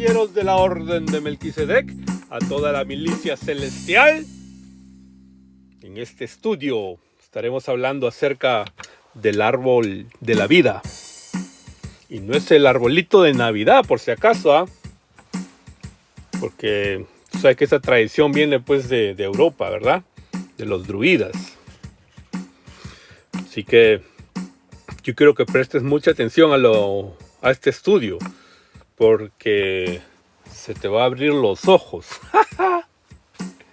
caballeros de la Orden de Melquisedec, a toda la milicia celestial. En este estudio estaremos hablando acerca del árbol de la vida. Y no es el arbolito de Navidad, por si acaso, porque tú sabes que esa tradición viene pues de Europa, ¿verdad? De los druidas. Así que yo quiero que prestes mucha atención a este estudio, porque se te va a abrir los ojos.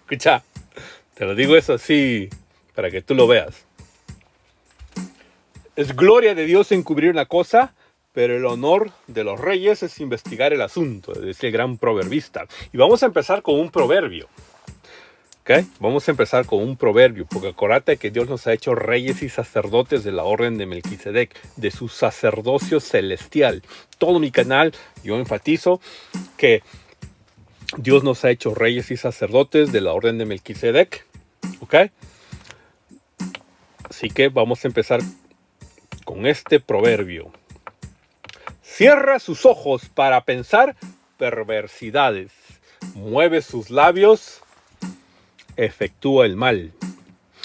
Escucha, te lo digo eso así para que tú lo veas. Es gloria de Dios encubrir una cosa, pero el honor de los reyes es investigar el asunto, decía el gran proverbista. Y vamos a empezar con un proverbio. ¿Okay? Vamos a empezar con un proverbio, porque acuérdate que Dios nos ha hecho reyes y sacerdotes de la orden de Melquisedec, de su sacerdocio celestial. Todo mi canal, yo enfatizo que Dios nos ha hecho reyes y sacerdotes de la orden de Melquisedec. ¿Ok? Así que vamos a empezar con este proverbio. Cierra sus ojos para pensar perversidades. Mueve sus labios, efectúa el mal.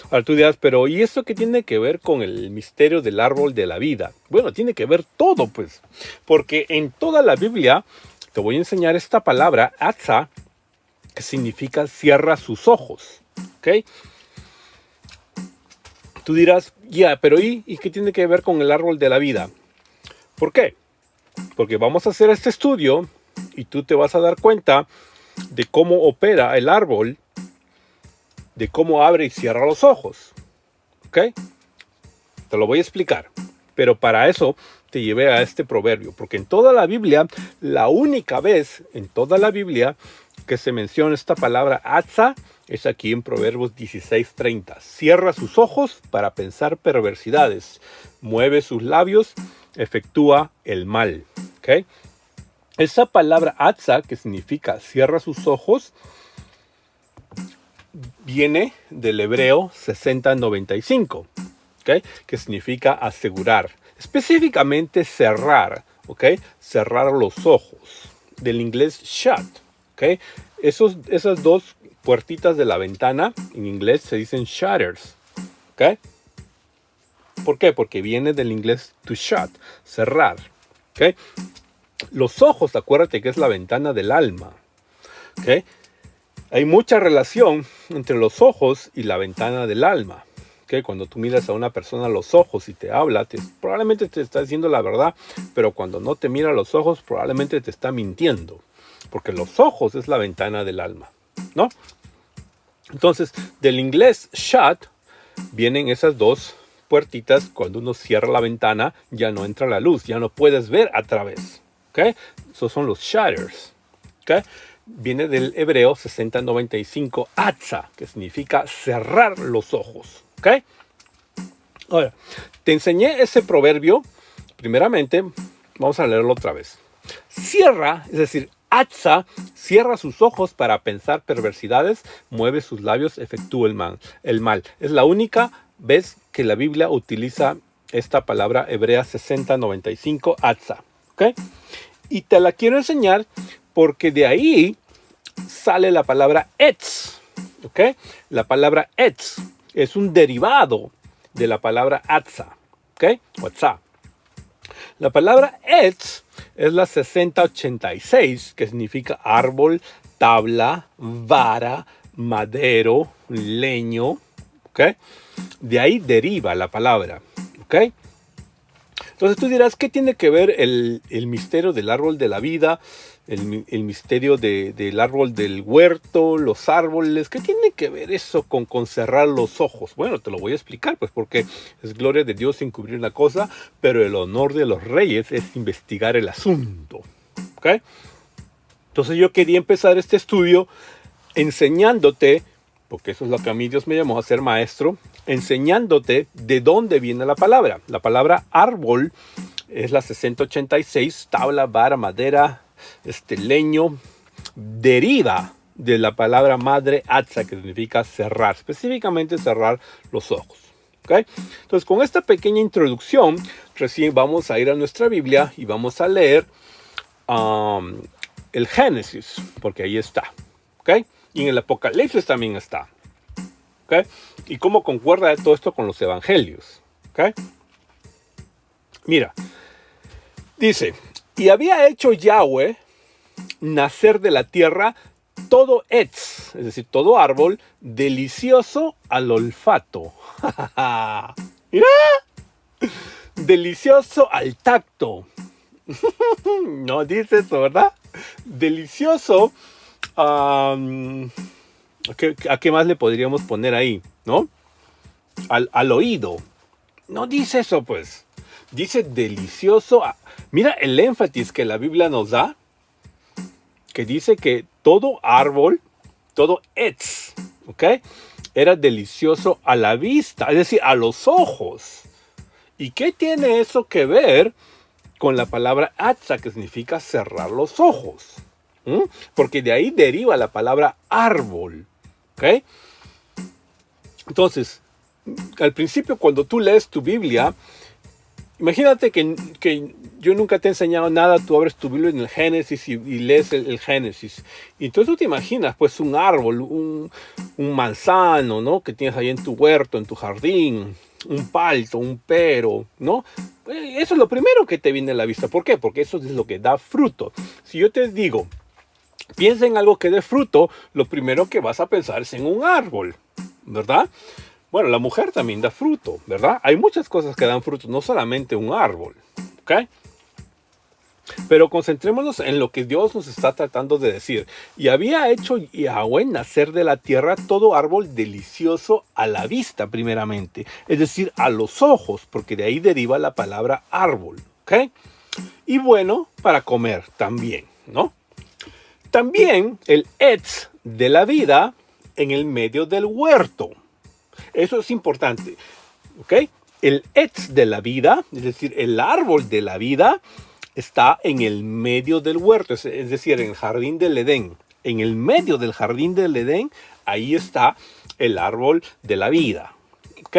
Ahora tú dirás, pero ¿y eso qué tiene que ver con el misterio del árbol de la vida? Bueno, tiene que ver todo, pues. Porque en toda la Biblia te voy a enseñar esta palabra, atza, que significa cierra sus ojos. ¿Ok? Tú dirás, pero ¿y qué tiene que ver con el árbol de la vida? ¿Por qué? Porque vamos a hacer este estudio y tú te vas a dar cuenta de cómo opera el árbol, de cómo abre y cierra los ojos. ¿Ok? Te lo voy a explicar. Pero para eso te llevé a este proverbio. Porque en toda la Biblia, la única vez en toda la Biblia que se menciona esta palabra atza es aquí en Proverbios 16:30. Cierra sus ojos para pensar perversidades. Mueve sus labios, efectúa el mal. ¿Ok? Esa palabra atza, que significa cierra sus ojos, viene del hebreo 6095, ¿okay? Que significa asegurar. Específicamente cerrar, ¿okay? Cerrar los ojos. Del inglés shut, ¿okay? Esas dos puertitas de la ventana, en inglés se dicen shutters, ¿okay? ¿Por qué? Porque viene del inglés to shut, cerrar, ¿okay? Los ojos, acuérdate que es la ventana del alma, ¿okay? Hay mucha relación entre los ojos y la ventana del alma. ¿Okay? Cuando tú miras a una persona a los ojos y te habla, probablemente te está diciendo la verdad, pero cuando no te mira a los ojos, probablemente te está mintiendo. Porque los ojos es la ventana del alma, ¿no? Entonces, del inglés shut, vienen esas dos puertitas. Cuando uno cierra la ventana, ya no entra la luz, ya no puedes ver a través. ¿Okay? Esos son los shutters. ¿Okay? Viene del hebreo 6095 atza, que significa cerrar los ojos. ¿Ok? Ahora, te enseñé ese proverbio. Primeramente, vamos a leerlo otra vez. Cierra, es decir, atza, cierra sus ojos para pensar perversidades, mueve sus labios, efectúa el mal. Es la única vez que la Biblia utiliza esta palabra hebrea 6095 atza. ¿Ok? Y te la quiero enseñar porque de ahí sale la palabra etz. ¿Ok? La palabra etz es un derivado de la palabra atza. ¿Ok? O atza. La palabra etz es la 6086, que significa árbol, tabla, vara, madero, leño. ¿Ok? De ahí deriva la palabra. ¿Ok? Entonces tú dirás, ¿qué tiene que ver el misterio del árbol de la vida, el misterio del árbol del huerto, los árboles? ¿Qué tiene que ver eso con cerrar los ojos? Bueno, te lo voy a explicar, pues porque es gloria de Dios encubrir una cosa, pero el honor de los reyes es investigar el asunto. ¿Ok? Entonces yo quería empezar este estudio enseñándote, porque eso es lo que a mí Dios me llamó a ser maestro, enseñándote de dónde viene la palabra. La palabra árbol es la 6086, tabla, vara, madera, leño, deriva de la palabra madre atza, que significa cerrar, específicamente cerrar los ojos. ¿Okay? Entonces, con esta pequeña introducción, recién vamos a ir a nuestra Biblia y vamos a leer el Génesis, porque ahí está, ¿ok? Y en el Apocalipsis también está, ¿ok? Y cómo concuerda todo esto con los evangelios, ¿ok? Mira, dice, y había hecho Yahweh nacer de la tierra todo etz, es decir, todo árbol delicioso al olfato. Mira, delicioso al tacto. No dice eso, ¿verdad? Delicioso. ¿A qué más le podríamos poner ahí? ¿No? Al oído. No dice eso, pues. Dice delicioso. Mira el énfasis que la Biblia nos da. Que dice que todo árbol, todo etz, ¿ok? Era delicioso a la vista, es decir, a los ojos. ¿Y qué tiene eso que ver con la palabra atza, que significa cerrar los ojos? Porque de ahí deriva la palabra árbol, ¿ok? Entonces, al principio cuando tú lees tu Biblia, imagínate que yo nunca te he enseñado nada, tú abres tu Biblia en el Génesis y lees el Génesis. Y entonces tú te imaginas pues un árbol, un manzano, ¿no? Que tienes ahí en tu huerto, en tu jardín, un palto, un pero, ¿no? Eso es lo primero que te viene a la vista. ¿Por qué? Porque eso es lo que da fruto. Si yo te digo, piensa en algo que dé fruto, lo primero que vas a pensar es en un árbol, ¿verdad? Bueno, la mujer también da fruto, ¿verdad? Hay muchas cosas que dan fruto, no solamente un árbol, ¿ok? Pero concentrémonos en lo que Dios nos está tratando de decir. Y había hecho Yahweh nacer de la tierra todo árbol delicioso a la vista, primeramente. Es decir, a los ojos, porque de ahí deriva la palabra árbol, ¿ok? Y bueno, para comer también, ¿no? También el etz de la vida en el medio del huerto. Eso es importante, ¿ok? El etz de la vida, es decir, el árbol de la vida, está en el medio del huerto, es decir, en el jardín del Edén. En el medio del jardín del Edén, ahí está el árbol de la vida, ¿ok?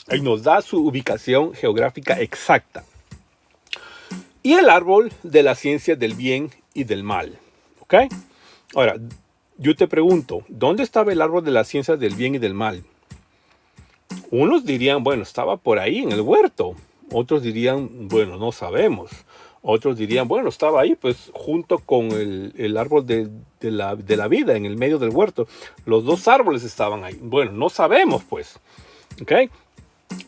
Ahí nos da su ubicación geográfica exacta. Y el árbol de la ciencia del bien y del mal, ¿ok? Ahora, yo te pregunto, ¿dónde estaba el árbol de la ciencia del bien y del mal? Unos dirían, bueno, estaba por ahí en el huerto. Otros dirían, bueno, no sabemos. Otros dirían, bueno, estaba ahí, pues, junto con el árbol de la vida, en el medio del huerto. Los dos árboles estaban ahí. Bueno, no sabemos, pues. ¿Ok?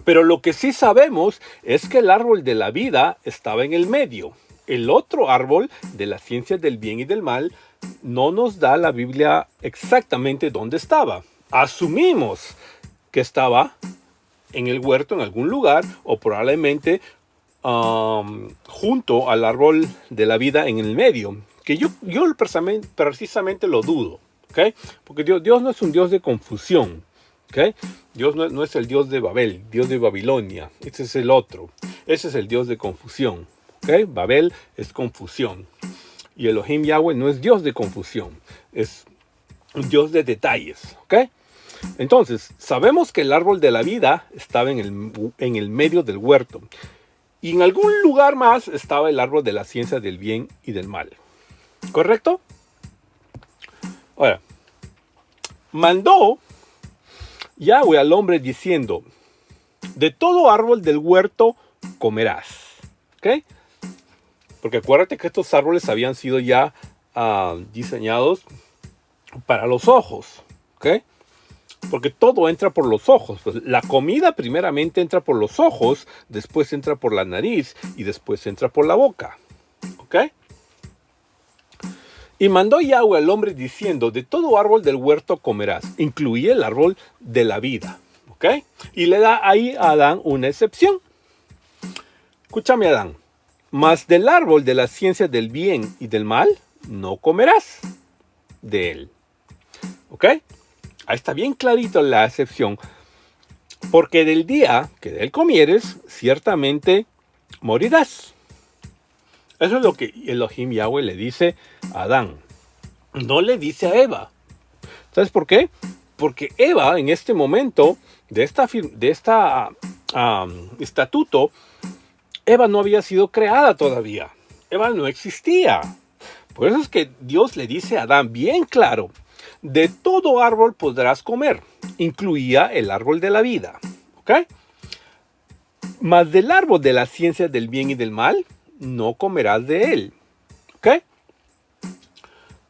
Pero lo que sí sabemos es que el árbol de la vida estaba en el medio. El otro árbol de la ciencia del bien y del mal no nos da la Biblia exactamente dónde estaba. Asumimos que estaba en el huerto en algún lugar o probablemente junto al árbol de la vida en el medio, que yo precisamente lo dudo, ¿okay? Porque Dios no es un Dios de confusión, ¿okay? Dios no es el Dios de Babel, Dios de Babilonia, ese es el otro, ese es el Dios de confusión, ¿okay? Babel es confusión y Elohim Yahweh no es Dios de confusión, es un Dios de detalles, ¿ok? Entonces, sabemos que el árbol de la vida estaba en el medio del huerto. Y en algún lugar más estaba el árbol de la ciencia del bien y del mal. ¿Correcto? Ahora, mandó Yahweh al hombre diciendo, de todo árbol del huerto comerás. ¿Ok? Porque acuérdate que estos árboles habían sido ya diseñados para los ojos. ¿Ok? Porque todo entra por los ojos. Pues la comida primeramente entra por los ojos, después entra por la nariz y después entra por la boca. ¿Ok? Y mandó Yahweh al hombre diciendo, de todo árbol del huerto comerás. Incluye el árbol de la vida. ¿Ok? Y le da ahí a Adán una excepción. Escúchame, Adán. Mas del árbol de la ciencia del bien y del mal no comerás de él. ¿Ok? Ahí está bien clarito la excepción. Porque del día que de él comieres, ciertamente morirás. Eso es lo que Elohim Yahweh le dice a Adán. No le dice a Eva. ¿Sabes por qué? Porque Eva en este momento de esta estatuto, Eva no había sido creada todavía. Eva no existía. Por eso es que Dios le dice a Adán bien claro, de todo árbol podrás comer, incluía el árbol de la vida, ¿ok? Mas del árbol de la ciencia del bien y del mal, no comerás de él, ¿ok?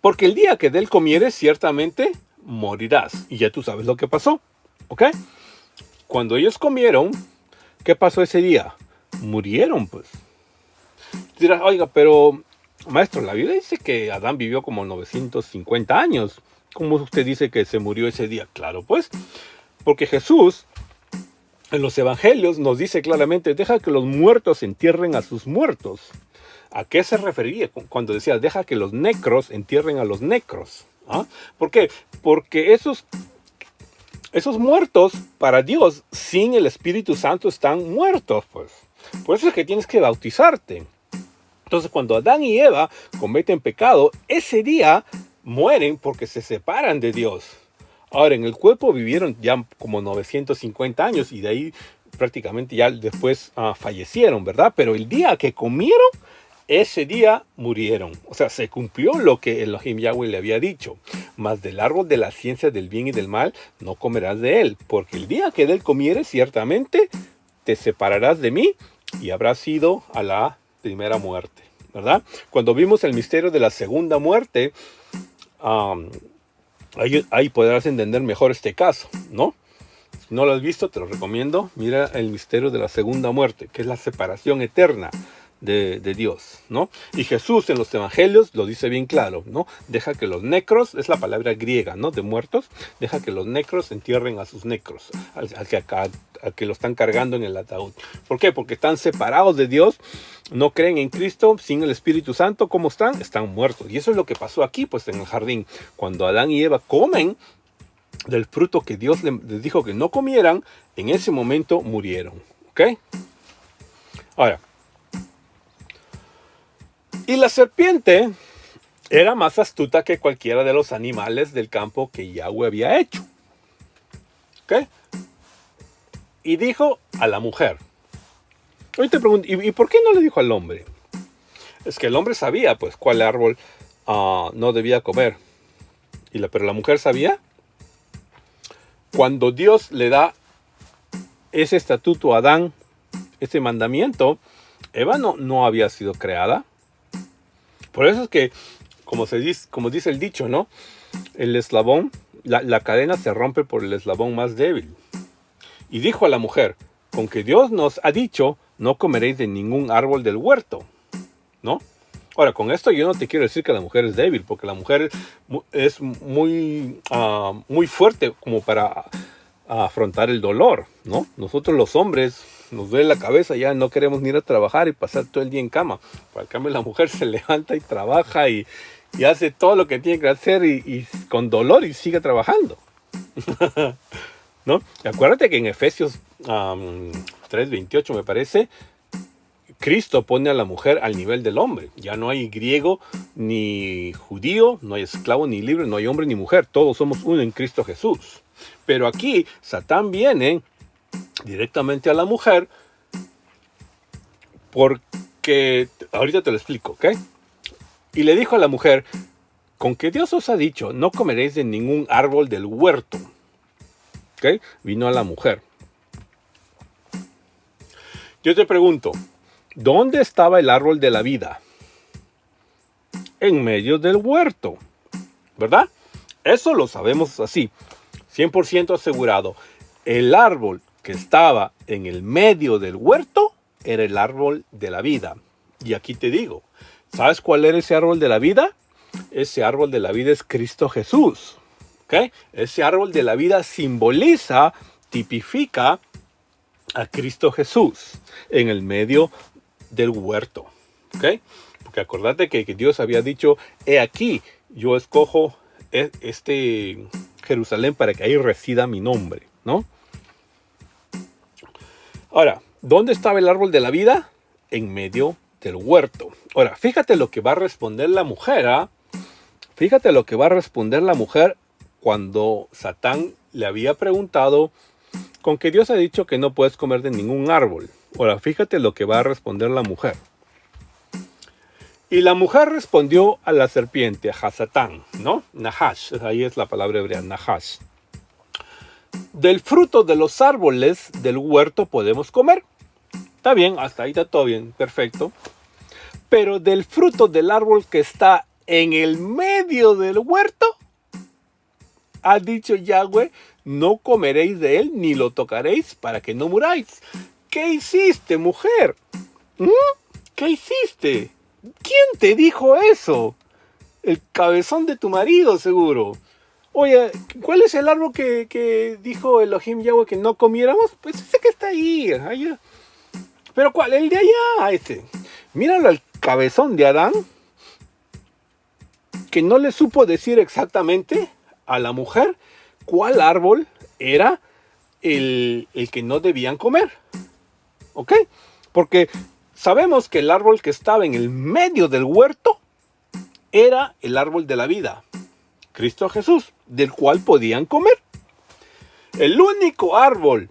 Porque el día que de él comieres, ciertamente morirás. Y ya tú sabes lo que pasó, ¿ok? Cuando ellos comieron, ¿qué pasó ese día? Murieron, pues. Dirás, oiga, pero maestro, la Biblia dice que Adán vivió como 950 años. ¿Cómo usted dice que se murió ese día? Claro, pues, porque Jesús en los evangelios nos dice claramente, deja que los muertos entierren a sus muertos. ¿A qué se refería cuando decía, deja que los necros entierren a los necros? ¿Ah? ¿Por qué? Porque esos muertos para Dios sin el Espíritu Santo están muertos, pues. Por eso es que tienes que bautizarte. Entonces, cuando Adán y Eva cometen pecado, ese día mueren porque se separan de Dios. Ahora, en el cuerpo vivieron ya como 950 años y de ahí prácticamente ya después fallecieron, ¿verdad? Pero el día que comieron, ese día murieron. O sea, se cumplió lo que Elohim Yahweh le había dicho. Mas del árbol de la ciencia del bien y del mal no comerás de él, porque el día que de él comieres, ciertamente te separarás de mí y habrás ido a la primera muerte, ¿verdad? Cuando vimos el misterio de la segunda muerte, ahí podrás entender mejor este caso, ¿no? Si no lo has visto, te lo recomiendo. Mira el misterio de la segunda muerte, que es la separación eterna de Dios, ¿no? Y Jesús en los evangelios lo dice bien claro, ¿no? Deja que los necros, es la palabra griega, ¿no? De muertos, deja que los necros entierren a sus necros, al que lo están cargando en el ataúd. ¿Por qué? Porque están separados de Dios, no creen en Cristo, sin el Espíritu Santo. ¿Cómo están? Están muertos. Y eso es lo que pasó aquí, pues en el jardín. Cuando Adán y Eva comen del fruto que Dios les dijo que no comieran, en ese momento murieron, ¿ok? Ahora, y la serpiente era más astuta que cualquiera de los animales del campo que Yahweh había hecho. ¿Ok? Y dijo a la mujer. Hoy te pregunto, ¿y por qué no le dijo al hombre? Es que el hombre sabía, pues, cuál árbol no debía comer. Pero la mujer sabía. Cuando Dios le da ese estatuto a Adán, ese mandamiento, Eva no había sido creada. Por eso es que, como dice el dicho, ¿no? El eslabón, la cadena se rompe por el eslabón más débil. Y dijo a la mujer, con que Dios nos ha dicho, no comeréis de ningún árbol del huerto, ¿no? Ahora, con esto yo no te quiero decir que la mujer es débil, porque la mujer es muy fuerte como para afrontar el dolor, ¿no? Nosotros los hombres nos duele la cabeza, ya no queremos ni ir a trabajar y pasar todo el día en cama. Al cambio, la mujer se levanta y trabaja y hace todo lo que tiene que hacer y con dolor y sigue trabajando. ¿No? Acuérdate que en Efesios 3:28 me parece, Cristo pone a la mujer al nivel del hombre. Ya no hay griego ni judío, no hay esclavo ni libre, no hay hombre ni mujer. Todos somos uno en Cristo Jesús. Pero aquí Satán viene directamente a la mujer porque, ahorita te lo explico, ¿ok? Y le dijo a la mujer, con que Dios os ha dicho, no comeréis de ningún árbol del huerto. ¿Ok? Vino a la mujer. Yo te pregunto, ¿dónde estaba el árbol de la vida? En medio del huerto, ¿verdad? Eso lo sabemos así, 100% asegurado. El árbol que estaba en el medio del huerto era el árbol de la vida. Y aquí te digo, ¿sabes cuál era ese árbol de la vida? Ese árbol de la vida es Cristo Jesús. ¿Okay? Ese árbol de la vida simboliza, tipifica a Cristo Jesús en el medio del huerto. ¿Okay? Porque acordate que Dios había dicho, he aquí, yo escojo este Jerusalén para que ahí resida mi nombre, ¿no? Ahora, ¿dónde estaba el árbol de la vida? En medio del huerto. Ahora, fíjate lo que va a responder la mujer, ¿ah? Fíjate lo que va a responder la mujer cuando Satán le había preguntado, con que Dios ha dicho que no puedes comer de ningún árbol. Ahora, fíjate lo que va a responder la mujer. Y la mujer respondió a la serpiente, a Hasatán, ¿no? Nahash, ahí es la palabra hebrea, Nahash. Del fruto de los árboles del huerto podemos comer. Está bien, hasta ahí está todo bien, perfecto. Pero del fruto del árbol que está en el medio del huerto, ha dicho Yahweh, no comeréis de él ni lo tocaréis para que no muráis. ¿Qué hiciste, mujer? ¿Qué hiciste? ¿Quién te dijo eso? El cabezón de tu marido, seguro. Oye, ¿cuál es el árbol que dijo Elohim Yahweh que no comiéramos? Pues ese que está ahí. Allá. ¿Pero cuál? El de allá, este. Míralo al cabezón de Adán, que no le supo decir exactamente a la mujer cuál árbol era el que no debían comer. ¿Ok? Porque sabemos que el árbol que estaba en el medio del huerto era el árbol de la vida, Cristo Jesús, del cual podían comer. El único árbol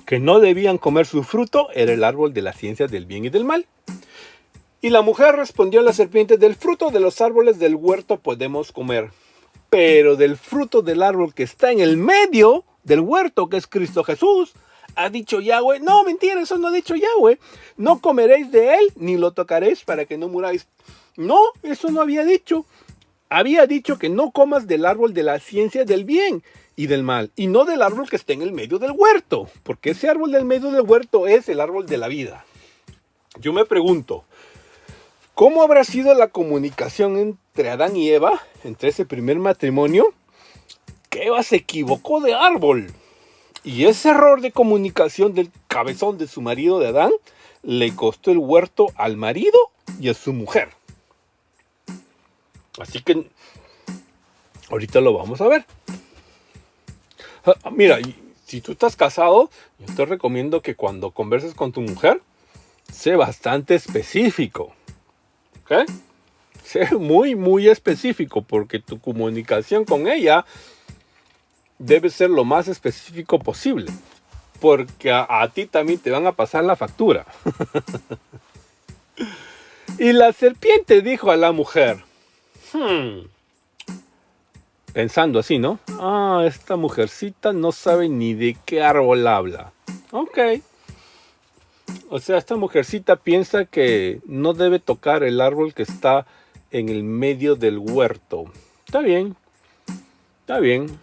que no debían comer su fruto era el árbol de la ciencia del bien y del mal. Y la mujer respondió a la serpiente, del fruto de los árboles del huerto podemos comer, pero del fruto del árbol que está en el medio del huerto, que es Cristo Jesús, ha dicho Yahweh, no, mentira, eso no ha dicho Yahweh, no comeréis de él ni lo tocaréis para que no muráis. No, eso no había dicho. Había dicho que no comas del árbol de la ciencia del bien y del mal, y no del árbol que está en el medio del huerto, porque ese árbol del medio del huerto es el árbol de la vida. Yo me pregunto, ¿cómo habrá sido la comunicación entre Adán y Eva, entre ese primer matrimonio? Que Eva se equivocó de árbol. Y ese error de comunicación del cabezón de su marido de Adán le costó el huerto al marido y a su mujer. Así que ahorita lo vamos a ver. Mira, si tú estás casado, yo te recomiendo que cuando converses con tu mujer, sé bastante específico. ¿Ok? Sé muy, muy específico, porque tu comunicación con ella debe ser lo más específico posible. Porque a ti también te van a pasar la factura. Y la serpiente dijo a la mujer, pensando así, ¿no? Esta mujercita no sabe ni de qué árbol habla. Ok. O sea, esta mujercita piensa que no debe tocar el árbol que está en el medio del huerto. Está bien. Está bien.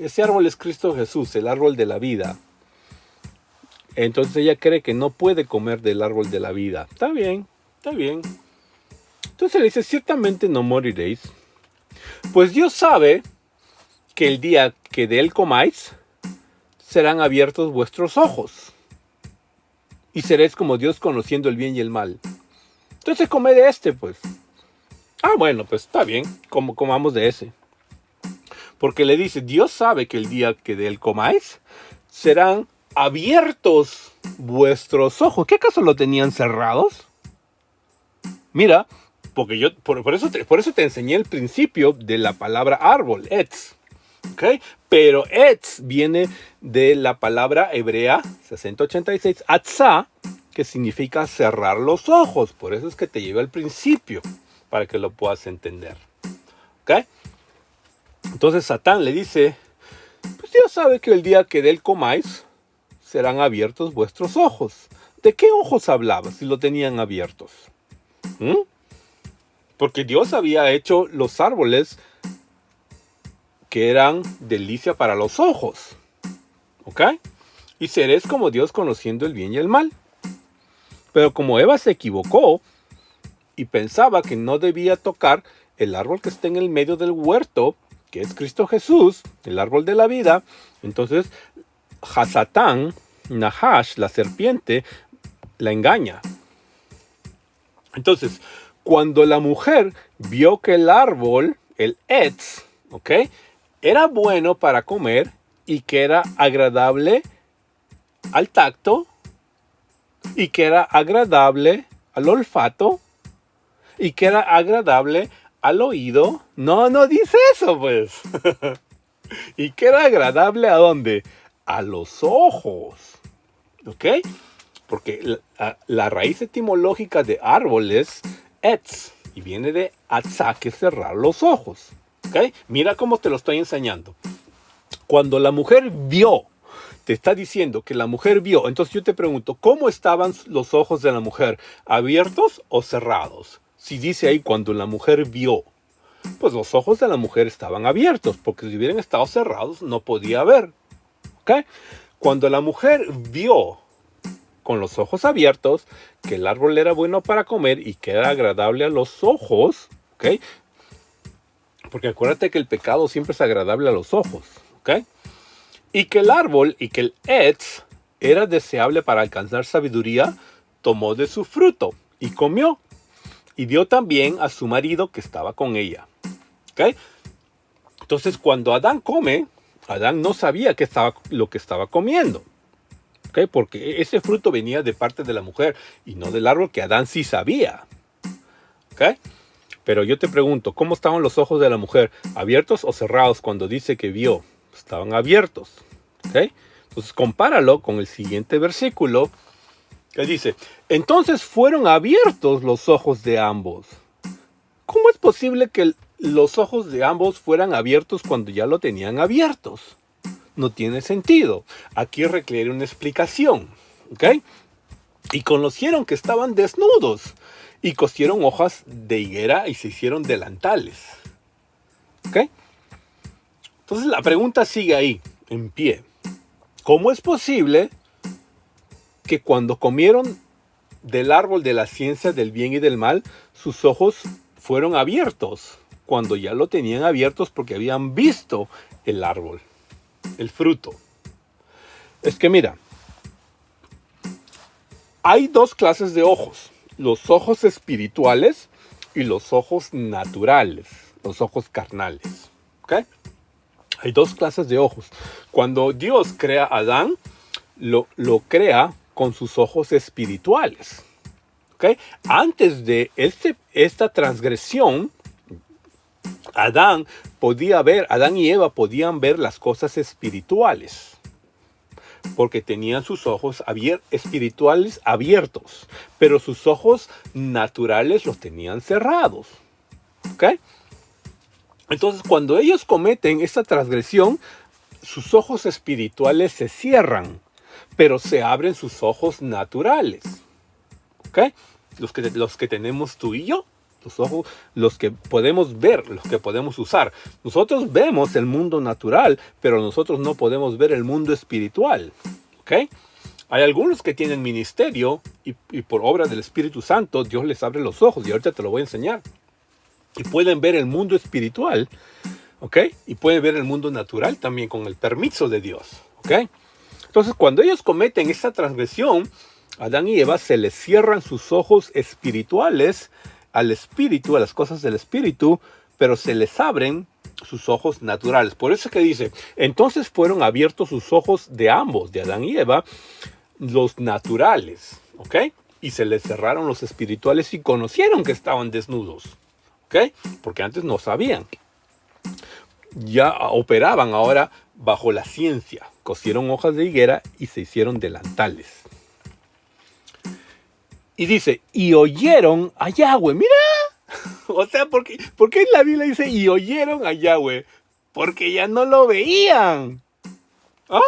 Ese árbol es Cristo Jesús, el árbol de la vida. Entonces ella cree que no puede comer del árbol de la vida. Está bien, está bien. Entonces le dice, ciertamente no moriréis. Pues Dios sabe que el día que de él comáis, serán abiertos vuestros ojos. Y seréis como Dios conociendo el bien y el mal. Entonces come de este, pues. Bueno, pues está bien, comamos de ese. Porque le dice, Dios sabe que el día que de él comáis, serán abiertos vuestros ojos. ¿Qué acaso lo tenían cerrados? Mira, porque yo por eso te enseñé el principio de la palabra árbol, etz. ¿Okay? Pero etz viene de la palabra hebrea 6086, atzá, que significa cerrar los ojos. Por eso es que te llevo al principio, para que lo puedas entender. ¿Okay? Entonces Satán le dice, pues Dios sabe que el día que de él comáis, serán abiertos vuestros ojos. ¿De qué ojos hablaba si lo tenían abiertos? Porque Dios había hecho los árboles que eran delicia para los ojos. ¿Ok? Y seréis como Dios conociendo el bien y el mal. Pero como Eva se equivocó y pensaba que no debía tocar el árbol que está en el medio del huerto, que es Cristo Jesús, el árbol de la vida, entonces Hasatán, Nahash, la serpiente, la engaña. Entonces, cuando la mujer vio que el árbol, el etz, ¿ok?, era bueno para comer y que era agradable al tacto y que era agradable al olfato y que era agradable al oído. No dice eso, pues. Y que era agradable ¿a dónde? A los ojos. ¿Ok? Porque la raíz etimológica de árbol es etz. Y viene de atzá, que es cerrar los ojos. ¿Ok? Mira cómo te lo estoy enseñando. Cuando la mujer vio, te está diciendo que la mujer vio, entonces yo te pregunto, ¿cómo estaban los ojos de la mujer? ¿Abiertos o cerrados? Si dice ahí cuando la mujer vio, pues los ojos de la mujer estaban abiertos, porque si hubieran estado cerrados no podía ver. ¿Ok? Cuando la mujer vio con los ojos abiertos que el árbol era bueno para comer y que era agradable a los ojos, ¿ok? Porque acuérdate que el pecado siempre es agradable a los ojos, ¿ok? Y que el árbol y que el etz era deseable para alcanzar sabiduría, tomó de su fruto y comió. Y dio también a su marido que estaba con ella. ¿Ok? Entonces cuando Adán come, Adán no sabía lo que estaba comiendo. ¿Ok? Porque ese fruto venía de parte de la mujer y no del árbol, que Adán sí sabía. ¿Ok? Pero yo te pregunto, ¿cómo estaban los ojos de la mujer? ¿Abiertos o cerrados cuando dice que vio? Estaban abiertos. ¿Ok? Entonces compáralo con el siguiente versículo que dice, entonces fueron abiertos los ojos de ambos. ¿Cómo es posible que los ojos de ambos fueran abiertos cuando ya lo tenían abiertos? No tiene sentido. Aquí requiere una explicación. ¿Ok? Y conocieron que estaban desnudos y cosieron hojas de higuera y se hicieron delantales. ¿Ok? Entonces la pregunta sigue ahí, en pie. ¿Cómo es posible que cuando comieron del árbol de la ciencia del bien y del mal, sus ojos fueron abiertos, cuando ya lo tenían abiertos porque habían visto el árbol, el fruto? Es que mira, hay dos clases de ojos, los ojos espirituales y los ojos naturales, los ojos carnales. ¿Ok? Hay dos clases de ojos. Cuando Dios crea a Adán, lo crea con sus ojos espirituales. ¿Ok? Antes de esta transgresión, Adán y Eva podían ver las cosas espirituales, porque tenían sus ojos espirituales abiertos, pero sus ojos naturales los tenían cerrados. ¿Ok? Entonces, cuando ellos cometen esta transgresión, sus ojos espirituales se cierran, pero se abren sus ojos naturales. ¿Ok? Los que tenemos tú y yo. Los ojos, los que podemos ver, los que podemos usar. Nosotros vemos el mundo natural, pero nosotros no podemos ver el mundo espiritual. ¿Ok? Hay algunos que tienen ministerio y por obra del Espíritu Santo Dios les abre los ojos, y ahorita te lo voy a enseñar. Y pueden ver el mundo espiritual, ¿ok? Y pueden ver el mundo natural también con el permiso de Dios, ¿ok? Entonces, cuando ellos cometen esta transgresión, Adán y Eva se les cierran sus ojos espirituales al espíritu, a las cosas del espíritu, pero se les abren sus ojos naturales. Por eso es que dice, entonces fueron abiertos sus ojos de ambos, de Adán y Eva, los naturales, ¿ok? Y se les cerraron los espirituales y conocieron que estaban desnudos. ¿Ok? Porque antes no sabían. Ya operaban ahora bajo la ciencia. Cosieron hojas de higuera y se hicieron delantales. Y dice, y oyeron a Yahweh. Mira. O sea, ¿por qué la Biblia dice, y oyeron a Yahweh? Porque ya no lo veían. ¿Ah?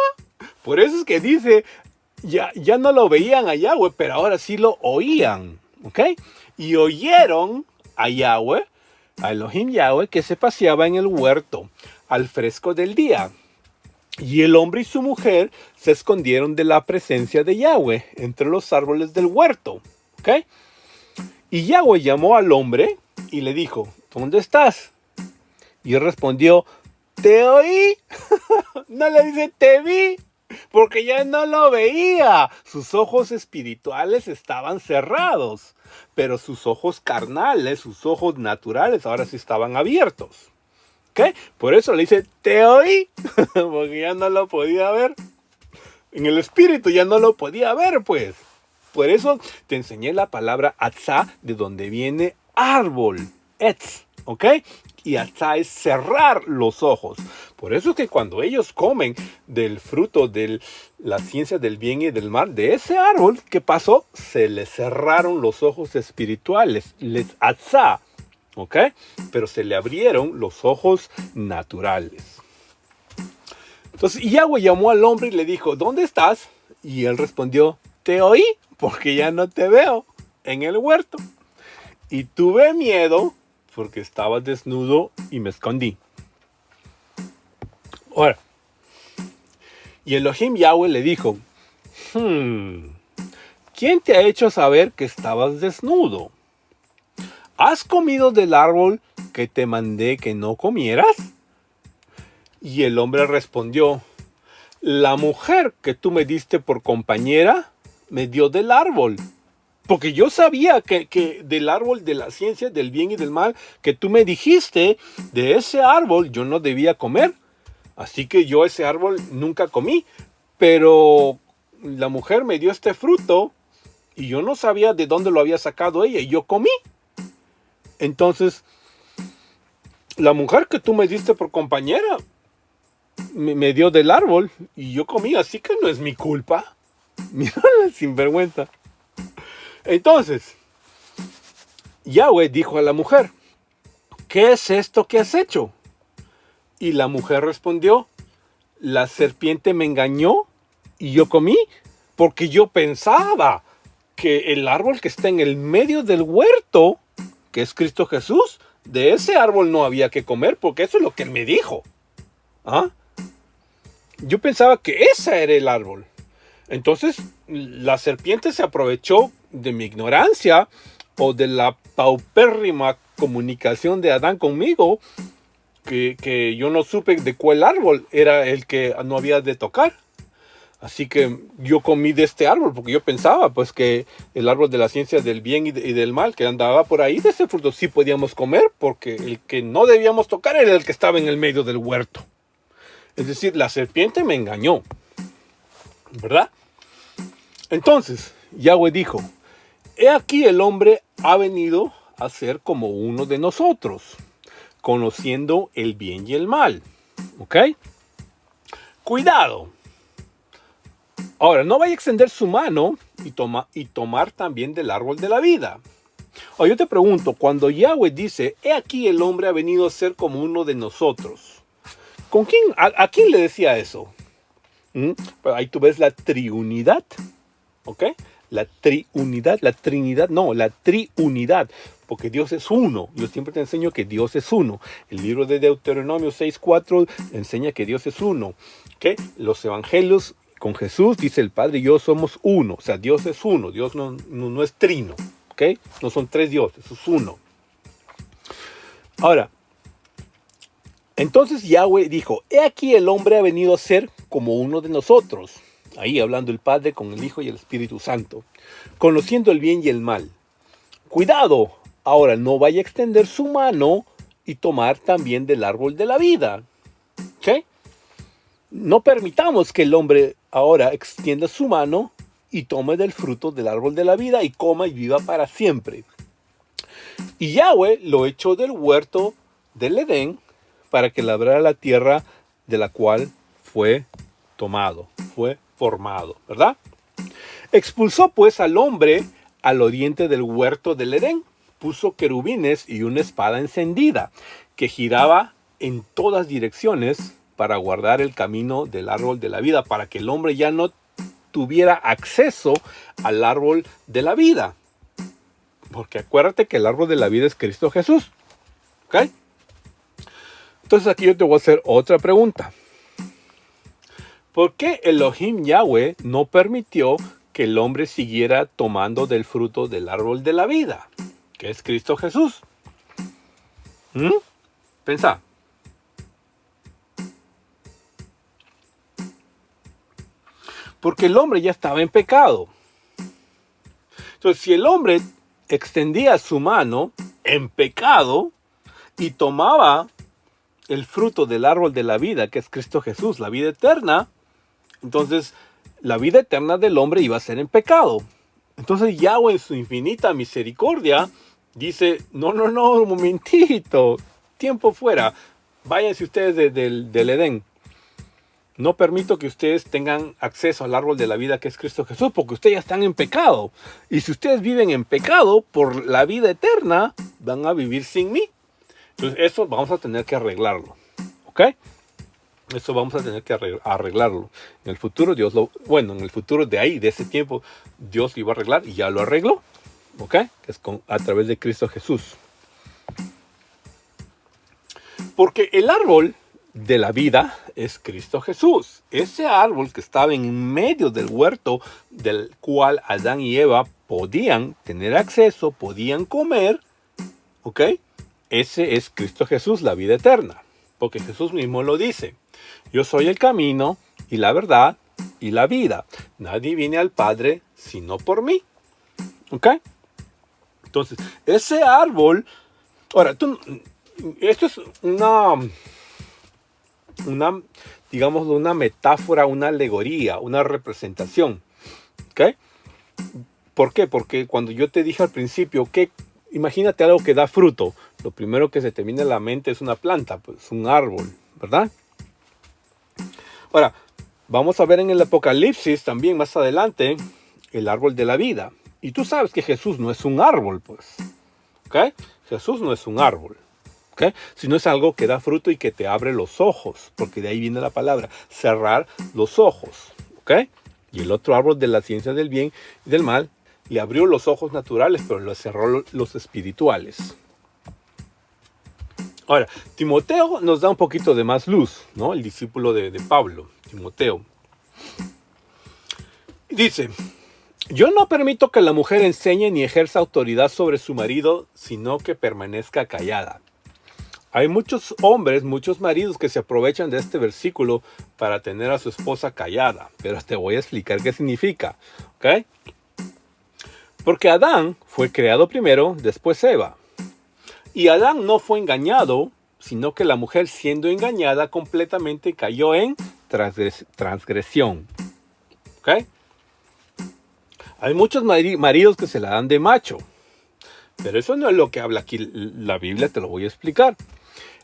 Por eso es que dice, ya no lo veían a Yahweh, pero ahora sí lo oían. ¿Ok? Y oyeron a Yahweh, a Elohim Yahweh, que se paseaba en el huerto al fresco del día. Y el hombre y su mujer se escondieron de la presencia de Yahweh entre los árboles del huerto. ¿Ok? Y Yahweh llamó al hombre y le dijo, ¿dónde estás? Y él respondió, te oí. No le dice, te vi. Porque ya no lo veía. Sus ojos espirituales estaban cerrados, pero sus ojos carnales, sus ojos naturales, ahora sí estaban abiertos. ¿Ok? Por eso le dice, te oí. Porque ya no lo podía ver. En el espíritu ya no lo podía ver, pues. Por eso te enseñé la palabra atzá, de donde viene árbol. Etz. ¿Ok? Y atzá es cerrar los ojos. Por eso es que cuando ellos comen del fruto de la ciencia del bien y del mal, de ese árbol, ¿qué pasó? Se les cerraron los ojos espirituales. Les atzá. ¿ok? Pero se le abrieron los ojos naturales. Entonces Yahweh llamó al hombre y le dijo, ¿dónde estás? Y él respondió, te oí porque ya no te veo en el huerto. Y tuve miedo porque estaba desnudo y me escondí. Ahora, y Elohim Yahweh le dijo, ¿quién te ha hecho saber que estabas desnudo? ¿Has comido del árbol que te mandé que no comieras? Y el hombre respondió, la mujer que tú me diste por compañera me dio del árbol. Porque yo sabía que del árbol de la ciencia del bien y del mal que tú me dijiste, de ese árbol yo no debía comer. Así que yo ese árbol nunca comí. Pero la mujer me dio este fruto y yo no sabía de dónde lo había sacado ella y yo comí. Entonces, la mujer que tú me diste por compañera me dio del árbol y yo comí, así que no es mi culpa. Mira la sinvergüenza. Entonces, Yahweh dijo a la mujer, ¿qué es esto que has hecho? Y la mujer respondió, la serpiente me engañó y yo comí, porque yo pensaba que el árbol que está en el medio del huerto, que es Cristo Jesús, de ese árbol no había que comer, porque eso es lo que él me dijo. ¿Ah? Yo pensaba que ese era el árbol. Entonces, la serpiente se aprovechó de mi ignorancia o de la paupérrima comunicación de Adán conmigo, que yo no supe de cuál árbol era el que no había de tocar. Así que yo comí de este árbol, porque yo pensaba pues que el árbol de la ciencia del bien y del mal que andaba por ahí, de ese fruto sí podíamos comer, porque el que no debíamos tocar era el que estaba en el medio del huerto. Es decir, la serpiente me engañó, ¿verdad? Entonces, Yahweh dijo, he aquí el hombre ha venido a ser como uno de nosotros, conociendo el bien y el mal. ¿Ok? Cuidado. Ahora, no vaya a extender su mano y tomar también del árbol de la vida. Ahora, yo te pregunto, cuando Yahweh dice, he aquí el hombre ha venido a ser como uno de nosotros, ¿con quién, a quién le decía eso? Ahí tú ves la triunidad. ¿Ok? La triunidad, la trinidad, no, la triunidad, porque Dios es uno. Yo siempre te enseño que Dios es uno. El libro de Deuteronomio 6:4 enseña que Dios es uno. ¿Ok? Los evangelios con Jesús dice el Padre y yo somos uno. O sea, Dios es uno. Dios no es trino. ¿Ok? No son tres dioses, es uno. Ahora, entonces Yahweh dijo, he aquí el hombre ha venido a ser como uno de nosotros. Ahí hablando el Padre con el Hijo y el Espíritu Santo, conociendo el bien y el mal. Cuidado, ahora no vaya a extender su mano y tomar también del árbol de la vida. ¿Ok? No permitamos que el hombre ahora extienda su mano y tome del fruto del árbol de la vida y coma y viva para siempre. Y Yahweh lo echó del huerto del Edén para que labrara la tierra de la cual fue tomado, fue formado, ¿verdad? Expulsó pues al hombre al oriente del huerto del Edén, puso querubines y una espada encendida que giraba en todas direcciones para guardar el camino del árbol de la vida, para que el hombre ya no tuviera acceso al árbol de la vida. Porque acuérdate que el árbol de la vida es Cristo Jesús. ¿Ok? Entonces aquí yo te voy a hacer otra pregunta. ¿Por qué Elohim Yahweh no permitió que el hombre siguiera tomando del fruto del árbol de la vida, que es Cristo Jesús? Pensá. Porque el hombre ya estaba en pecado. Entonces, si el hombre extendía su mano en pecado y tomaba el fruto del árbol de la vida, que es Cristo Jesús, la vida eterna, entonces la vida eterna del hombre iba a ser en pecado. Entonces Yahweh en su infinita misericordia dice, no, un momentito, tiempo fuera, váyanse ustedes del Edén. No permito que ustedes tengan acceso al árbol de la vida que es Cristo Jesús, porque ustedes ya están en pecado. Y si ustedes viven en pecado, por la vida eterna van a vivir sin mí. Entonces eso vamos a tener que arreglarlo. ¿Ok? Eso vamos a tener que arreglarlo. En el futuro en el futuro de ahí, de ese tiempo, Dios lo iba a arreglar y ya lo arregló. ¿Ok? Es a través de Cristo Jesús. Porque el árbol de la vida es Cristo Jesús. Ese árbol que estaba en medio del huerto del cual Adán y Eva podían tener acceso, podían comer, ¿ok? Ese es Cristo Jesús, la vida eterna. Porque Jesús mismo lo dice. Yo soy el camino y la verdad y la vida. Nadie viene al Padre sino por mí. ¿Ok? Entonces, ese árbol... Ahora, esto es digamos, una metáfora, una alegoría, una representación. ¿Ok? ¿Por qué? Porque cuando yo te dije al principio que imagínate algo que da fruto, lo primero que se te viene a la mente es una planta, pues un árbol, ¿verdad? Ahora, vamos a ver en el Apocalipsis también más adelante el árbol de la vida. Y tú sabes que Jesús no es un árbol, pues. ¿Ok? Jesús no es un árbol. ¿Ok? Sino es algo que da fruto y que te abre los ojos, porque de ahí viene la palabra, cerrar los ojos. ¿Ok? Y el otro árbol de la ciencia del bien y del mal le abrió los ojos naturales, pero le cerró los espirituales. Ahora, Timoteo nos da un poquito de más luz, ¿no? El discípulo de Pablo, Timoteo. Dice, yo no permito que la mujer enseñe ni ejerza autoridad sobre su marido, sino que permanezca callada. Hay muchos hombres, muchos maridos que se aprovechan de este versículo para tener a su esposa callada, pero te voy a explicar qué significa, ¿ok? Porque Adán fue creado primero, después Eva. Y Adán no fue engañado, sino que la mujer siendo engañada completamente cayó en transgresión. ¿Ok? Hay muchos maridos que se la dan de macho. Pero eso no es lo que habla aquí la Biblia, te lo voy a explicar.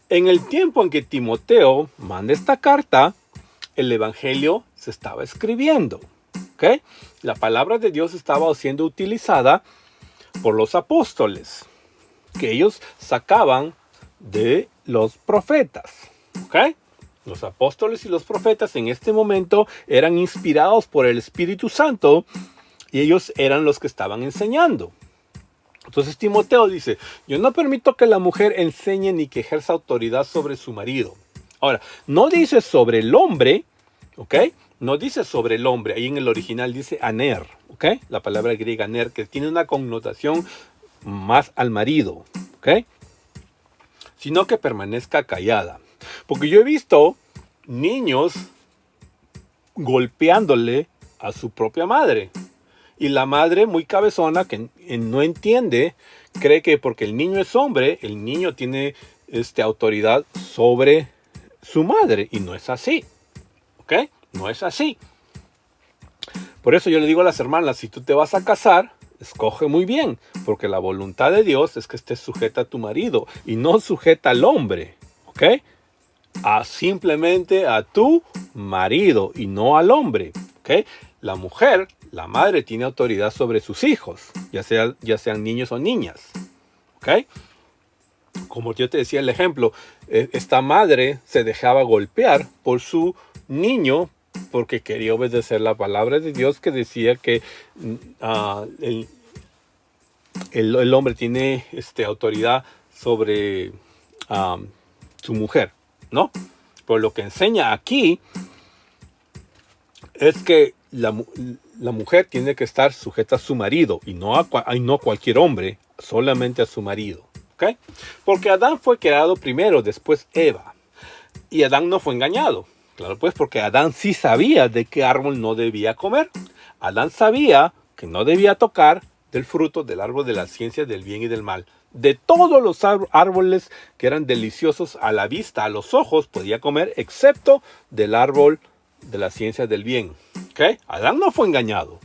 En el tiempo en que Timoteo manda esta carta, el Evangelio se estaba escribiendo. ¿Ok? La palabra de Dios estaba siendo utilizada por los apóstoles, que ellos sacaban de los profetas. ¿Ok? Los apóstoles y los profetas en este momento eran inspirados por el Espíritu Santo y ellos eran los que estaban enseñando. Entonces Timoteo dice, yo no permito que la mujer enseñe ni que ejerza autoridad sobre su marido. Ahora, no dice sobre el hombre, ¿ok? No dice sobre el hombre, ahí en el original dice aner, ¿ok? La palabra griega aner, que tiene una connotación más al marido, ¿ok? Sino que permanezca callada. Porque yo he visto niños golpeándole a su propia madre. Y la madre muy cabezona que no entiende, cree que porque el niño es hombre, el niño tiene autoridad sobre su madre. Y no es así, ¿ok? No es así. Por eso yo le digo a las hermanas, si tú te vas a casar, escoge muy bien, porque la voluntad de Dios es que estés sujeta a tu marido y no sujeta al hombre, ¿ok? Simplemente a tu marido y no al hombre, ¿ok? La mujer, la madre, tiene autoridad sobre sus hijos, ya sean niños o niñas, ¿ok? Como yo te decía el ejemplo, esta madre se dejaba golpear por su niño porque quería obedecer la palabra de Dios que decía que el hombre tiene autoridad sobre su mujer, ¿no? Pero lo que enseña aquí es que la mujer tiene que estar sujeta a su marido y no a cualquier hombre, solamente a su marido, ¿ok? Porque Adán fue creado primero, después Eva. Y Adán no fue engañado. Claro, pues porque Adán sí sabía de qué árbol no debía comer. Adán sabía que no debía tocar del fruto del árbol de la ciencia del bien y del mal. De todos los árboles que eran deliciosos a la vista, a los ojos, podía comer, excepto del árbol de la ciencia del bien. ¿Okay? Adán no fue engañado,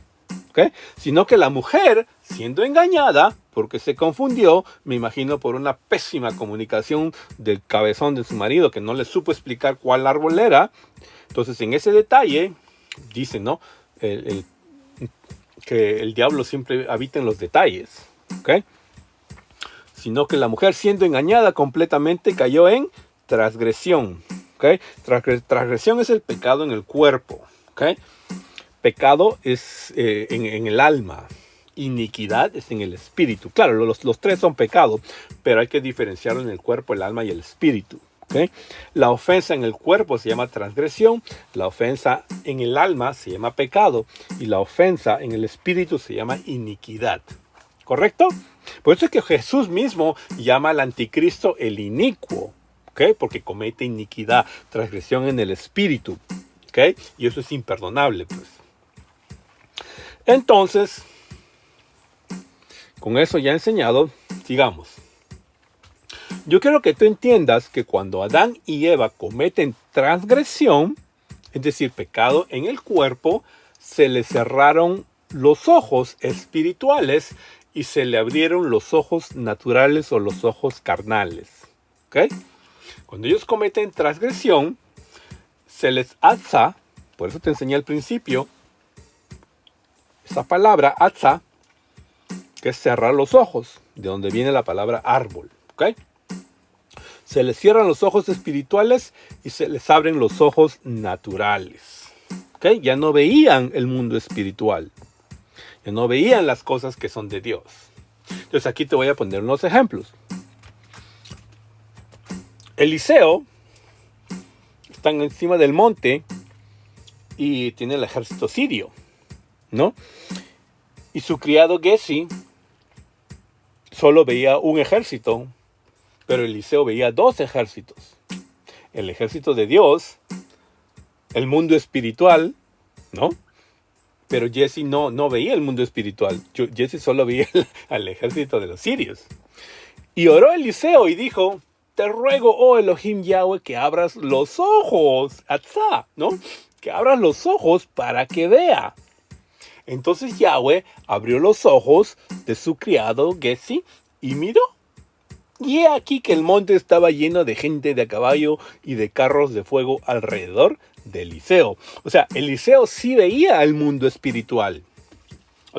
¿okay? Sino que la mujer, siendo engañada, porque se confundió, me imagino por una pésima comunicación del cabezón de su marido, que no le supo explicar cuál árbol era. Entonces, en ese detalle, dice, ¿no? Que el diablo siempre habita en los detalles, ¿okay? sino que la mujer, siendo engañada completamente, cayó en transgresión. ¿Okay? Transgresión es el pecado en el cuerpo. ¿Okay? Pecado es en el alma. Iniquidad es en el espíritu. Claro, los tres son pecados, pero hay que diferenciarlo en el cuerpo, el alma y el espíritu. ¿Okay? La ofensa en el cuerpo se llama transgresión, la ofensa en el alma se llama pecado y la ofensa en el espíritu se llama iniquidad. ¿Correcto? Por eso es que Jesús mismo llama al anticristo el inicuo, ¿okay? Porque comete iniquidad, transgresión en el espíritu, ¿okay? Y eso es imperdonable, pues. Entonces, con eso ya enseñado, sigamos. Yo quiero que tú entiendas que cuando Adán y Eva cometen transgresión, es decir, pecado en el cuerpo, se les cerraron los ojos espirituales y se le abrieron los ojos naturales o los ojos carnales. ¿Okay? Cuando ellos cometen transgresión, se les atza, por eso te enseñé al principio, esa palabra atza, que es cerrar los ojos, de donde viene la palabra árbol. ¿Okay? Se les cierran los ojos espirituales y se les abren los ojos naturales. ¿Okay? Ya no veían el mundo espiritual. Ya no veían las cosas que son de Dios. Entonces aquí te voy a poner unos ejemplos. Eliseo está encima del monte y tiene el ejército sirio, ¿no? Y su criado Gesi solo veía un ejército, pero Eliseo veía dos ejércitos. El ejército de Dios, el mundo espiritual, ¿no? Pero Jesse no veía el mundo espiritual. Jesse solo veía al ejército de los sirios. Y oró Eliseo y dijo, te ruego, oh Elohim Yahweh, que abras los ojos, Atzá, ¿no? Que abras los ojos para que vea. Entonces Yahweh abrió los ojos de su criado Gesi y miró. Y he aquí que el monte estaba lleno de gente de a caballo y de carros de fuego alrededor de Eliseo. O sea, Eliseo sí veía el mundo espiritual.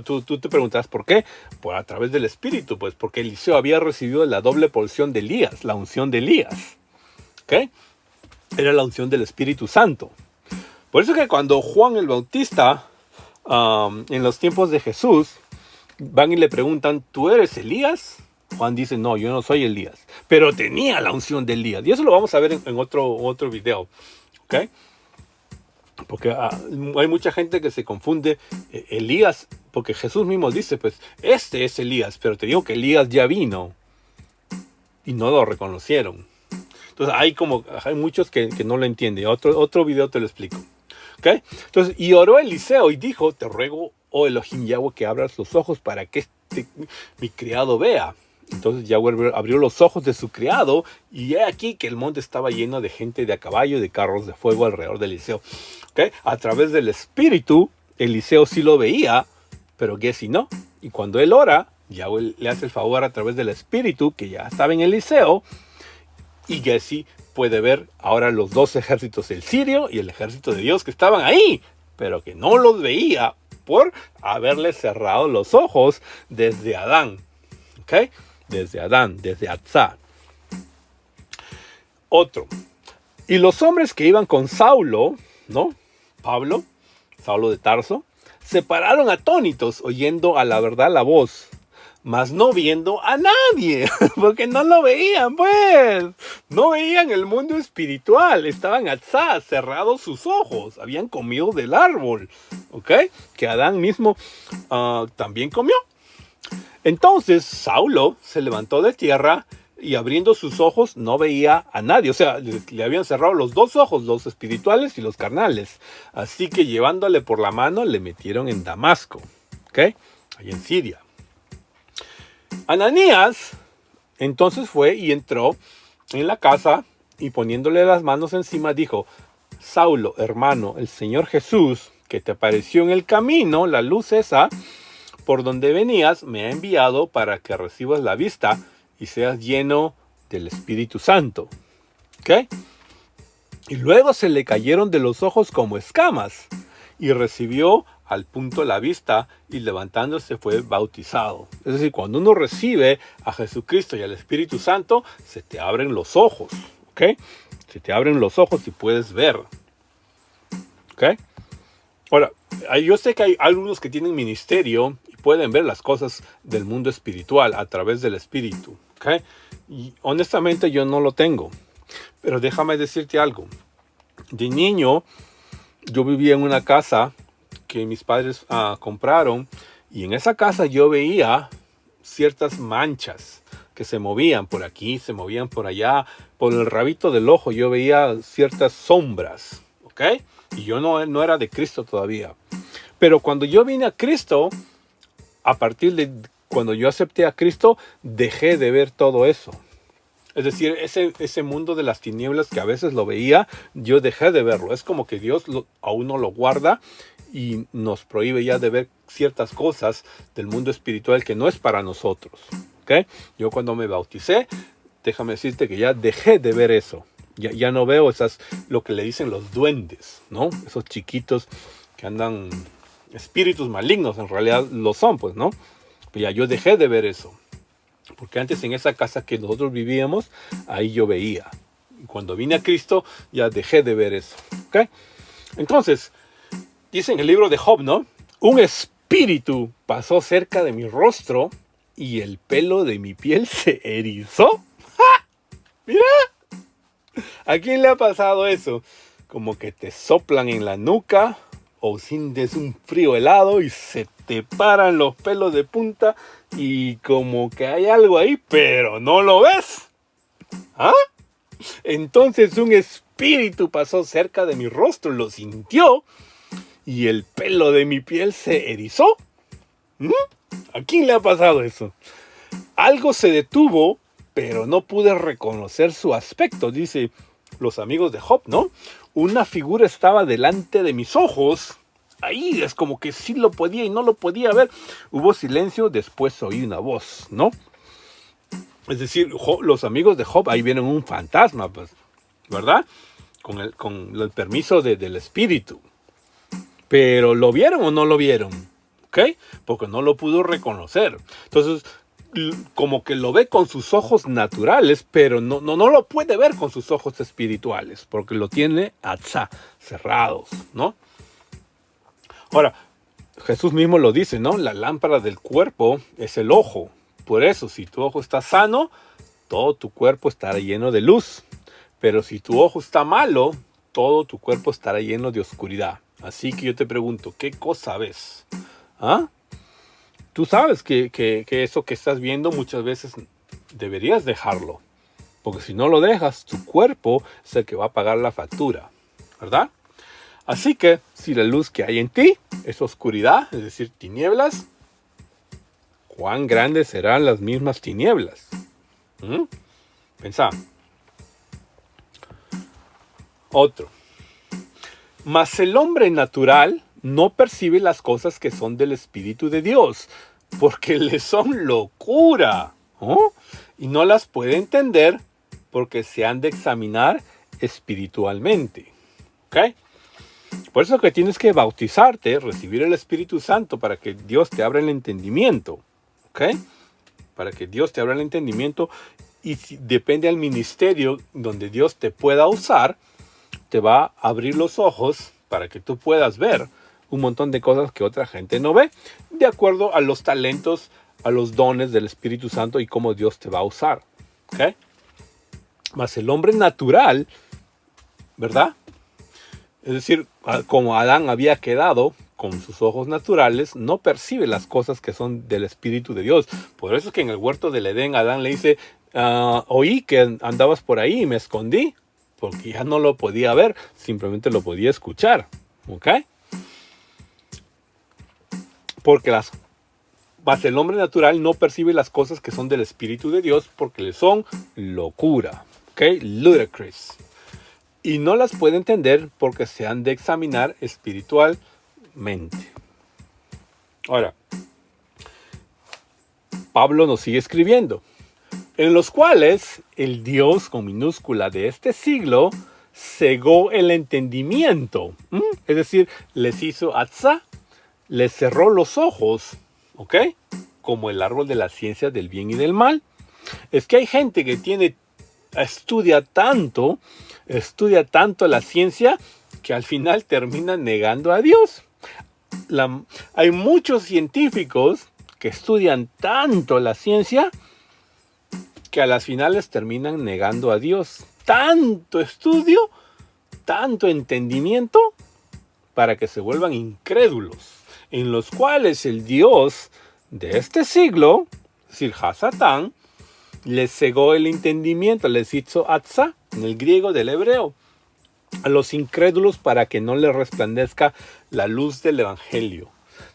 Tú te preguntas por qué. Pues a través del espíritu, pues porque Eliseo había recibido la doble porción de Elías, la unción de Elías. ¿Ok? Era la unción del Espíritu Santo. Por eso que cuando Juan el Bautista, en los tiempos de Jesús, van y le preguntan, ¿tú eres Elías? Juan dice, no, yo no soy Elías, pero tenía la unción de Elías. Y eso lo vamos a ver en otro video. ¿Ok? Porque hay mucha gente que se confunde Elías, porque Jesús mismo dice, pues, este es Elías, pero te digo que Elías ya vino y no lo reconocieron. Entonces hay muchos que no lo entienden. Otro video te lo explico. ¿Ok? Entonces, y oró Eliseo y dijo, te ruego, oh Elohim Yahweh, que abras los ojos para que mi criado vea. Entonces Yahweh abrió los ojos de su criado y he aquí que el monte estaba lleno de gente de a caballo y de carros de fuego alrededor de Eliseo. ¿Okay? A través del espíritu, Eliseo sí lo veía, pero Gesi no. Y cuando él ora, Yahweh le hace el favor a través del espíritu que ya estaba en Eliseo y Gesi puede ver ahora los dos ejércitos, el sirio y el ejército de Dios que estaban ahí, pero que no los veía por haberle cerrado los ojos desde Adán. ¿Ok? Desde Adán, desde Atzá. Otro. Y los hombres que iban con Saulo, ¿no? Pablo, Saulo de Tarso, se pararon atónitos oyendo a la verdad la voz, mas no viendo a nadie, porque no lo veían, pues. No veían el mundo espiritual, estaban Atzá, cerrados sus ojos, habían comido del árbol, ¿ok? Que Adán mismo también comió. Entonces Saulo se levantó de tierra y abriendo sus ojos no veía a nadie. O sea, le habían cerrado los dos ojos, los espirituales y los carnales. Así que llevándole por la mano le metieron en Damasco, ¿ok? Ahí en Siria. Ananías entonces fue y entró en la casa y poniéndole las manos encima dijo, Saulo, hermano, el Señor Jesús, que te apareció en el camino, la luz esa, por donde venías, me ha enviado para que recibas la vista y seas lleno del Espíritu Santo. ¿Ok? Y luego se le cayeron de los ojos como escamas y recibió al punto de la vista y levantándose fue bautizado. Es decir, cuando uno recibe a Jesucristo y al Espíritu Santo, se te abren los ojos, ¿ok? Se te abren los ojos y puedes ver, ¿ok? Ahora, yo sé que hay algunos que tienen ministerio y pueden ver las cosas del mundo espiritual a través del Espíritu, ¿ok? Y honestamente yo no lo tengo, pero déjame decirte algo. De niño, yo vivía en una casa que mis padres compraron, y en esa casa yo veía ciertas manchas que se movían por aquí, se movían por allá, por el rabito del ojo yo veía ciertas sombras, ¿ok? Y yo no era de Cristo todavía. Pero cuando yo vine a Cristo, a partir de cuando yo acepté a Cristo, dejé de ver todo eso. Es decir, ese mundo de las tinieblas que a veces lo veía, yo dejé de verlo. Es como que Dios a uno lo guarda y nos prohíbe ya de ver ciertas cosas del mundo espiritual que no es para nosotros, ¿ok? Yo cuando me bauticé, déjame decirte que ya dejé de ver eso. Ya no veo lo que le dicen los duendes, ¿no? Esos chiquitos que andan, espíritus malignos, en realidad lo son, pues, ¿no? Pero ya yo dejé de ver eso. Porque antes en esa casa que nosotros vivíamos, ahí yo veía. Y cuando vine a Cristo, ya dejé de ver eso, ¿ok? Entonces, dice en el libro de Job, ¿no? Un espíritu pasó cerca de mi rostro y el pelo de mi piel se erizó. ¡Ja! ¡Mira! ¿A quién le ha pasado eso? Como que te soplan en la nuca o sientes un frío helado y se te paran los pelos de punta y como que hay algo ahí, pero no lo ves. ¿Ah? Entonces un espíritu pasó cerca de mi rostro, lo sintió y el pelo de mi piel se erizó. ¿A quién le ha pasado eso? Algo se detuvo, pero no pude reconocer su aspecto, dice los amigos de Job, ¿no? Una figura estaba delante de mis ojos. Ahí es como que sí lo podía y no lo podía ver. Hubo silencio, después oí una voz, ¿no? Es decir, los amigos de Job, ahí vienen un fantasma, pues, ¿verdad? Con el permiso del espíritu. Pero ¿lo vieron o no lo vieron? ¿Ok? Porque no lo pudo reconocer. Entonces, como que lo ve con sus ojos naturales, pero no lo puede ver con sus ojos espirituales, porque lo tiene cerrados, ¿no? Ahora, Jesús mismo lo dice, ¿no? La lámpara del cuerpo es el ojo. Por eso, si tu ojo está sano, todo tu cuerpo estará lleno de luz. Pero si tu ojo está malo, todo tu cuerpo estará lleno de oscuridad. Así que yo te pregunto, ¿qué cosa ves? ¿Ah? Tú sabes que eso que estás viendo muchas veces deberías dejarlo. Porque si no lo dejas, tu cuerpo es el que va a pagar la factura, ¿verdad? Así que si la luz que hay en ti es oscuridad, es decir, tinieblas, ¿cuán grandes serán las mismas tinieblas? Pensá. Otro. Mas el hombre natural no percibe las cosas que son del Espíritu de Dios, porque le son locura, ¿oh? Y no las puede entender porque se han de examinar espiritualmente, ¿ok? Por eso que tienes que bautizarte, recibir el Espíritu Santo para que Dios te abra el entendimiento, ¿ok? Para que Dios te abra el entendimiento, y si depende del ministerio donde Dios te pueda usar, te va a abrir los ojos para que tú puedas ver un montón de cosas que otra gente no ve, de acuerdo a los talentos, a los dones del Espíritu Santo y cómo Dios te va a usar, ¿ok? Mas el hombre natural, ¿verdad? Es decir, como Adán había quedado con sus ojos naturales, no percibe las cosas que son del Espíritu de Dios. Por eso es que en el huerto del Edén, Adán le dice, oí que andabas por ahí y me escondí, porque ya no lo podía ver, simplemente lo podía escuchar, ¿ok? Porque el hombre natural no percibe las cosas que son del Espíritu de Dios porque le son locura, ¿ok? Ludicrous. Y no las puede entender porque se han de examinar espiritualmente. Ahora, Pablo nos sigue escribiendo, en los cuales el Dios con minúscula de este siglo cegó el entendimiento. Es decir, les hizo atzá, les cerró los ojos, ¿ok? Como el árbol de la ciencia del bien y del mal. Es que hay gente que estudia tanto la ciencia que al final termina negando a Dios. Hay muchos científicos que estudian tanto la ciencia que a las finales terminan negando a Dios. Tanto estudio, tanto entendimiento, para que se vuelvan incrédulos, en los cuales el Dios de este siglo, es decir, Hasatán, les cegó el entendimiento, les hizo atza, en el griego del hebreo, a los incrédulos para que no les resplandezca la luz del evangelio,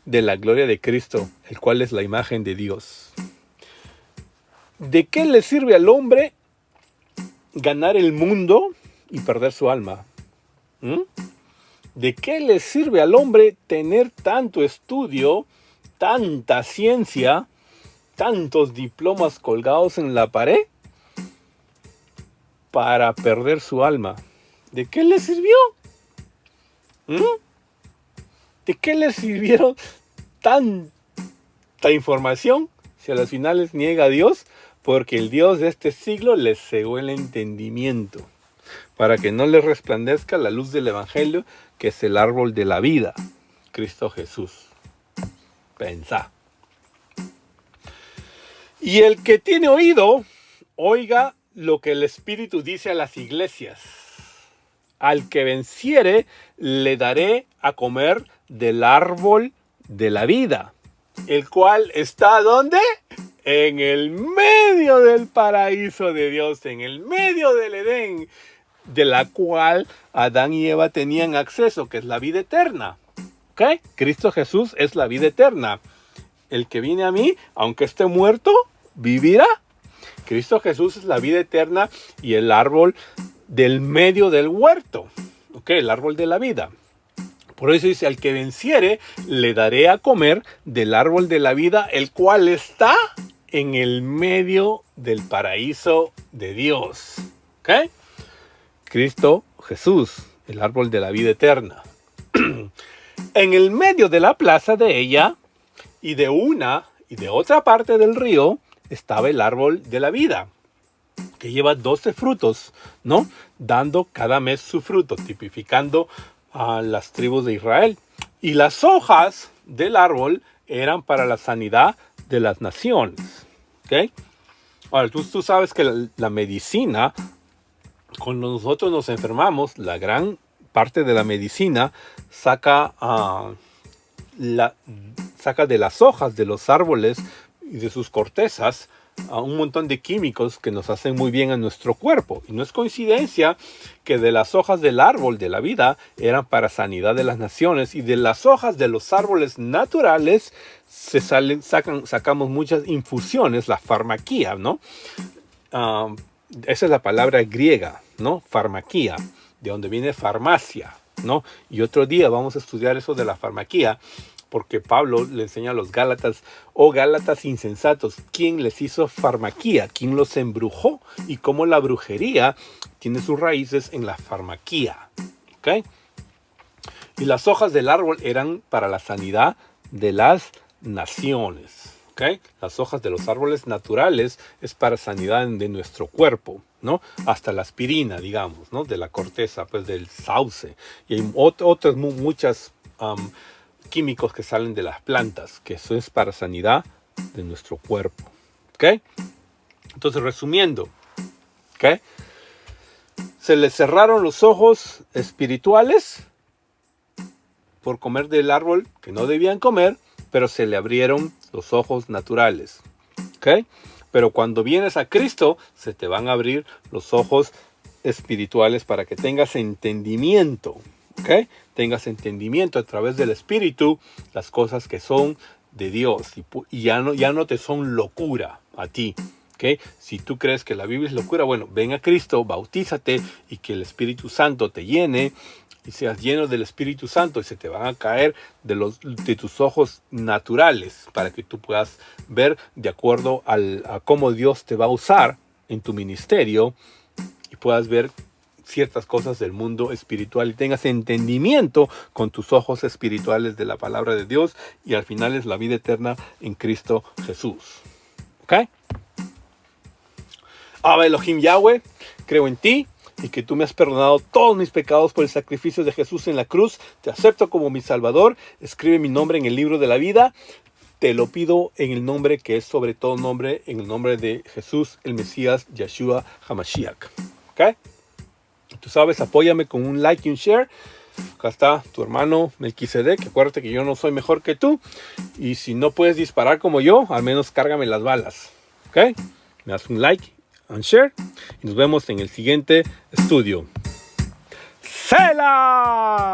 de la gloria de Cristo, el cual es la imagen de Dios. ¿De qué le sirve al hombre ganar el mundo y perder su alma? ¿De qué le sirve al hombre tener tanto estudio, tanta ciencia, tantos diplomas colgados en la pared para perder su alma? ¿De qué le sirvió? ¿De qué le sirvieron tanta información si a las finales niega a Dios? Porque el Dios de este siglo les cegó el entendimiento para que no les resplandezca la luz del evangelio, que es el árbol de la vida, Cristo Jesús. Pensá. Y el que tiene oído, oiga lo que el Espíritu dice a las iglesias. Al que venciere, le daré a comer del árbol de la vida, el cual está ¿dónde? En el medio del paraíso de Dios, en el medio del Edén, de la cual Adán y Eva tenían acceso, que es la vida eterna. ¿Ok? Cristo Jesús es la vida eterna. El que viene a mí, aunque esté muerto, vivirá. Cristo Jesús es la vida eterna y el árbol del medio del huerto. ¿Ok? El árbol de la vida. Por eso dice, al que venciere, le daré a comer del árbol de la vida, el cual está en el medio del paraíso de Dios. ¿Ok? Cristo Jesús, el árbol de la vida eterna. En el medio de la plaza de ella, y de una y de otra parte del río, estaba el árbol de la vida, que lleva 12 frutos, ¿no? Dando cada mes su fruto, tipificando a las tribus de Israel. Y las hojas del árbol eran para la sanidad de las naciones. ¿Ok? Ahora, tú sabes que la medicina, cuando nosotros nos enfermamos, la gran parte de la medicina saca de las hojas de los árboles y de sus cortezas a un montón de químicos que nos hacen muy bien a nuestro cuerpo. Y no es coincidencia que de las hojas del árbol de la vida eran para sanidad de las naciones, y de las hojas de los árboles naturales sacamos muchas infusiones, la farmaquía, ¿no? Esa es la palabra griega, ¿no? Farmaquía, de donde viene farmacia, ¿no? Y otro día vamos a estudiar eso de la farmaquía, porque Pablo le enseña a los Gálatas, Gálatas insensatos, ¿quién les hizo farmaquía? ¿Quién los embrujó? Y cómo la brujería tiene sus raíces en la farmaquía. ¿Ok? Y las hojas del árbol eran para la sanidad de las naciones. ¿Ok? Las hojas de los árboles naturales es para sanidad de nuestro cuerpo, ¿no? Hasta la aspirina, digamos, ¿no? De la corteza, pues del sauce. Y hay otras muchas químicos que salen de las plantas, que eso es para sanidad de nuestro cuerpo. ¿Ok? Entonces, resumiendo, ¿ok? Se les cerraron los ojos espirituales por comer del árbol que no debían comer, pero se le abrieron los ojos naturales. ¿Ok? Pero cuando vienes a Cristo, se te van a abrir los ojos espirituales para que tengas entendimiento. ¿Ok? Tengas entendimiento a través del Espíritu, las cosas que son de Dios, y ya no te son locura a ti. ¿Okay? Si tú crees que la Biblia es locura, bueno, ven a Cristo, bautízate y que el Espíritu Santo te llene y seas lleno del Espíritu Santo, y se te van a caer de tus ojos naturales para que tú puedas ver de acuerdo a cómo Dios te va a usar en tu ministerio, y puedas ver ciertas cosas del mundo espiritual y tengas entendimiento con tus ojos espirituales de la palabra de Dios, y al final es la vida eterna en Cristo Jesús. ¿Ok? Abba Elohim Yahweh, creo en ti y que tú me has perdonado todos mis pecados por el sacrificio de Jesús en la cruz. Te acepto como mi Salvador. Escribe mi nombre en el libro de la vida. Te lo pido en el nombre que es sobre todo nombre, en el nombre de Jesús, el Mesías, Yeshua HaMashiach. ¿Ok? Tú sabes, apóyame con un like y un share. Acá está tu hermano Melquisedec. Acuérdate que yo no soy mejor que tú. Y si no puedes disparar como yo, al menos cárgame las balas. ¿Ok? Me das un like, un share. Y nos vemos en el siguiente estudio. ¡Sela!